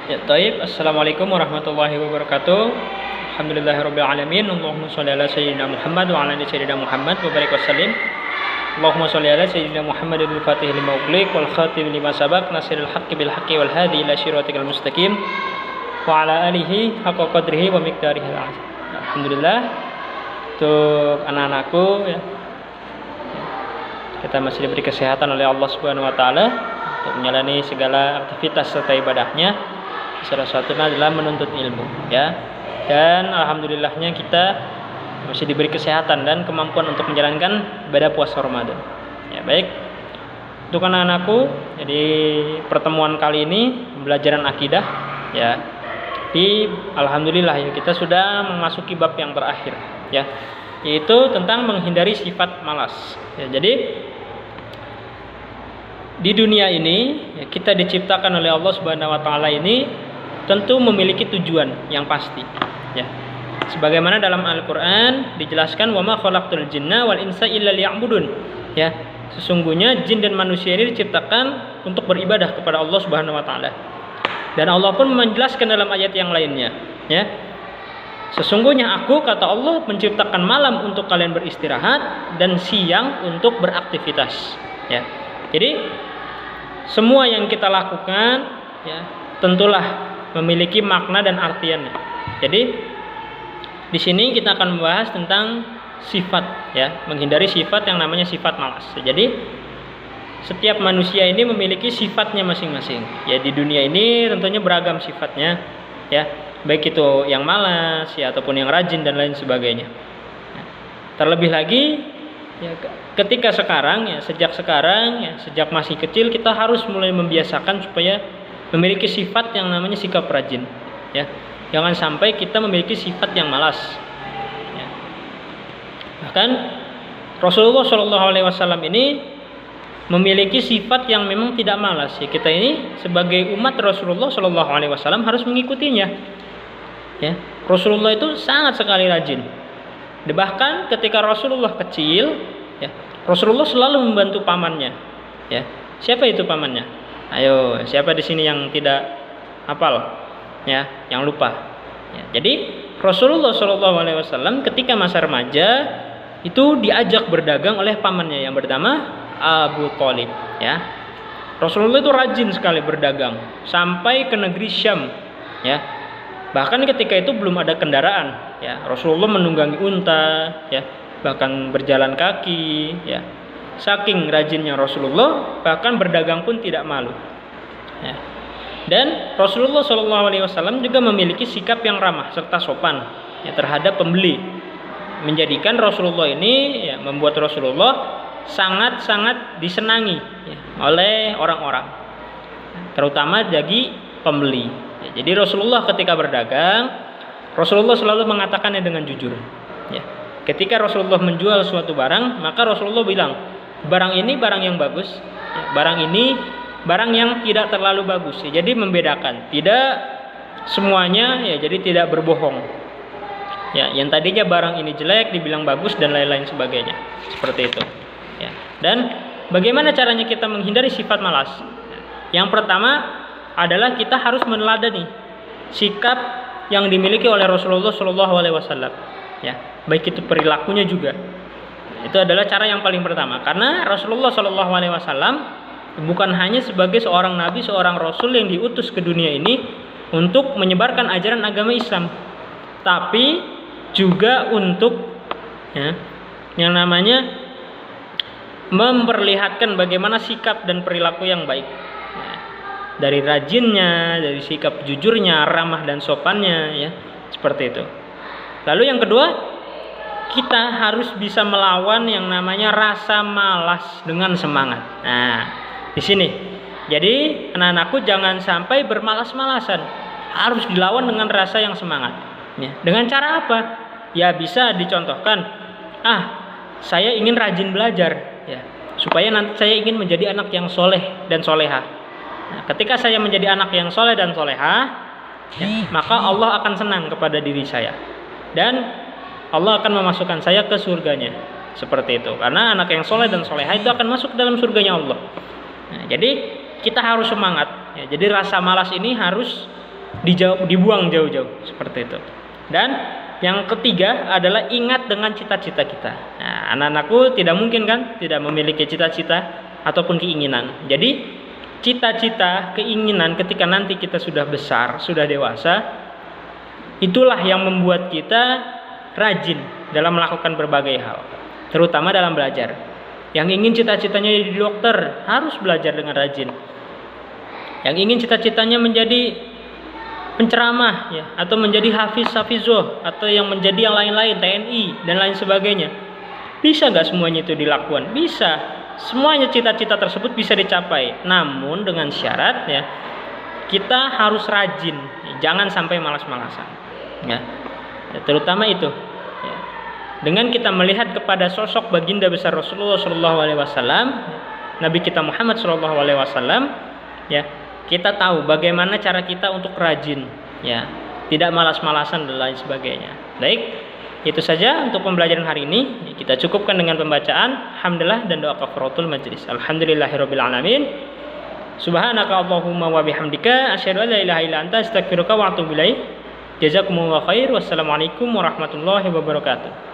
Ya, taib. Assalamualaikum warahmatullahi wabarakatuh. Alhamdulillahirabbil alamin. Allahumma shalli ala sayyidina Muhammad wa ala ali sayyidina Muhammad wa barik wasallim. Allahumma shalli ala sayyidina Muhammadil fatihil lima ughliq wal khatim lima sabaq nasiril haqqi bil haqqi wal hadi ila siratikal mustaqim wa ala alihi haqqa qadrihi wa miqdarihi al-azim. Alhamdulillah, untuk anak-anakku ya, kita masih diberi kesehatan oleh Allah Subhanahu wa taala untuk menjalani segala aktivitas serta ibadahnya. Salah satunya adalah menuntut ilmu ya. Dan alhamdulillahnya kita masih diberi kesehatan dan kemampuan untuk menjalankan ibadah puasa Ramadan. Ya, baik. Untuk anak-anakku, jadi pertemuan kali ini pembelajaran akidah ya. Alhamdulillah ya, kita sudah memasuki bab yang terakhir ya, yaitu tentang menghindari sifat malas. Ya, jadi di dunia ini ya, kita diciptakan oleh Allah Subhanahu wa taala ini tentu memiliki tujuan yang pasti ya. Sebagaimana dalam Al-Qur'an dijelaskan wa ma khalaqtul jinna wal insa illa liya'budun ya. Sesungguhnya jin dan manusia ini diciptakan untuk beribadah kepada Allah Subhanahu wa taala. Dan Allah pun menjelaskan dalam ayat yang lainnya ya. Sesungguhnya aku, kata Allah, menciptakan malam untuk kalian beristirahat dan siang untuk beraktivitas ya. Jadi semua yang kita lakukan ya tentulah memiliki makna dan artiannya. Jadi di sini kita akan membahas tentang sifat ya, menghindari sifat yang namanya sifat malas. Jadi setiap manusia ini memiliki sifatnya masing-masing. Ya, di dunia ini tentunya beragam sifatnya ya, baik itu yang malas ya ataupun yang rajin dan lain sebagainya. Terlebih lagi ya, ketika sekarang ya, sejak masih kecil kita harus mulai membiasakan supaya memiliki sifat yang namanya sikap rajin ya. Jangan sampai kita memiliki sifat yang malas ya. Bahkan Rasulullah SAW ini memiliki sifat yang memang tidak malas ya. Kita ini sebagai umat Rasulullah SAW harus mengikutinya ya. Rasulullah itu sangat sekali rajin. Bahkan ketika Rasulullah kecil ya, Rasulullah selalu membantu pamannya ya. Siapa itu pamannya? Ayo, siapa di sini yang tidak hafal ya, yang lupa ya. Jadi Rasulullah SAW ketika masa remaja itu diajak berdagang oleh pamannya yang bernama Abu Thalib ya. Rasulullah itu rajin sekali berdagang sampai ke negeri Syam ya. Bahkan ketika itu belum ada kendaraan ya, Rasulullah menunggangi unta ya, bahkan berjalan kaki ya. Saking rajinnya Rasulullah, bahkan berdagang pun tidak malu ya. Dan Rasulullah SAW juga memiliki sikap yang ramah serta sopan ya, terhadap pembeli, menjadikan Rasulullah ini ya, membuat Rasulullah sangat-sangat disenangi ya, oleh orang-orang, terutama bagi pembeli ya. Jadi Rasulullah ketika berdagang, Rasulullah selalu mengatakannya dengan jujur ya. Ketika Rasulullah menjual suatu barang, maka Rasulullah bilang, barang ini barang yang bagus ya, barang ini barang yang tidak terlalu bagus ya. Jadi membedakan, tidak semuanya ya, jadi tidak berbohong ya. Yang tadinya barang ini jelek dibilang bagus dan lain-lain sebagainya, seperti itu ya. Dan bagaimana caranya kita menghindari sifat malas? Yang pertama adalah kita harus meneladani sikap yang dimiliki oleh Rasulullah SAW ya, baik itu perilakunya juga. Itu adalah cara yang paling pertama, karena Rasulullah SAW bukan hanya sebagai seorang nabi, seorang rasul yang diutus ke dunia ini untuk menyebarkan ajaran agama Islam, tapi juga untuk ya, yang namanya memperlihatkan bagaimana sikap dan perilaku yang baik ya. Dari rajinnya, dari sikap jujurnya, ramah dan sopannya ya, seperti itu. Lalu yang kedua, kita harus bisa melawan yang namanya rasa malas dengan semangat. Nah, di sini. Jadi, anak-anakku jangan sampai bermalas-malasan. Harus dilawan dengan rasa yang semangat. Ya. Dengan cara apa? Ya bisa dicontohkan. Saya ingin rajin belajar. Ya. Supaya nanti saya ingin menjadi anak yang soleh dan soleha. Nah, ketika saya menjadi anak yang soleh dan soleha, ya, maka Allah akan senang kepada diri saya. Dan Allah akan memasukkan saya ke surganya. Seperti itu. Karena anak yang soleh dan soleha itu akan masuk ke dalam surganya Allah. Nah, jadi kita harus semangat ya. Jadi rasa malas ini harus dibuang jauh-jauh seperti itu. Dan yang ketiga adalah ingat dengan cita-cita kita. Nah, anak-anakku tidak mungkin kan tidak memiliki cita-cita ataupun keinginan. Jadi cita-cita, keinginan ketika nanti kita sudah besar, sudah dewasa, itulah yang membuat kita rajin dalam melakukan berbagai hal, terutama dalam belajar. Yang ingin cita-citanya jadi dokter harus belajar dengan rajin. Yang ingin cita-citanya menjadi penceramah ya, atau menjadi hafizoh, atau yang menjadi yang lain-lain, TNI dan lain sebagainya. Bisa nggak semuanya itu dilakukan? Bisa. Semuanya cita-cita tersebut bisa dicapai. Namun dengan syarat ya, kita harus rajin. Jangan sampai malas-malasan. Ya. Terutama itu. Ya. Dengan kita melihat kepada sosok baginda besar Rasulullah SAW, Nabi kita Muhammad SAW, ya. Kita tahu bagaimana cara kita untuk rajin, ya, tidak malas-malasan dan lain sebagainya. Baik, itu saja untuk pembelajaran hari ini. Kita cukupkan dengan pembacaan hamdalah dan doa kafaratul majlis. Alhamdulillahirabbil alamin. Subhanaka Allahumma wa bihamdika asyhadu an la ilaha illa anta astaghfiruka wa atubu ilaik. Jazakumullahu khair. Wassalamualaikum warahmatullahi wabarakatuh.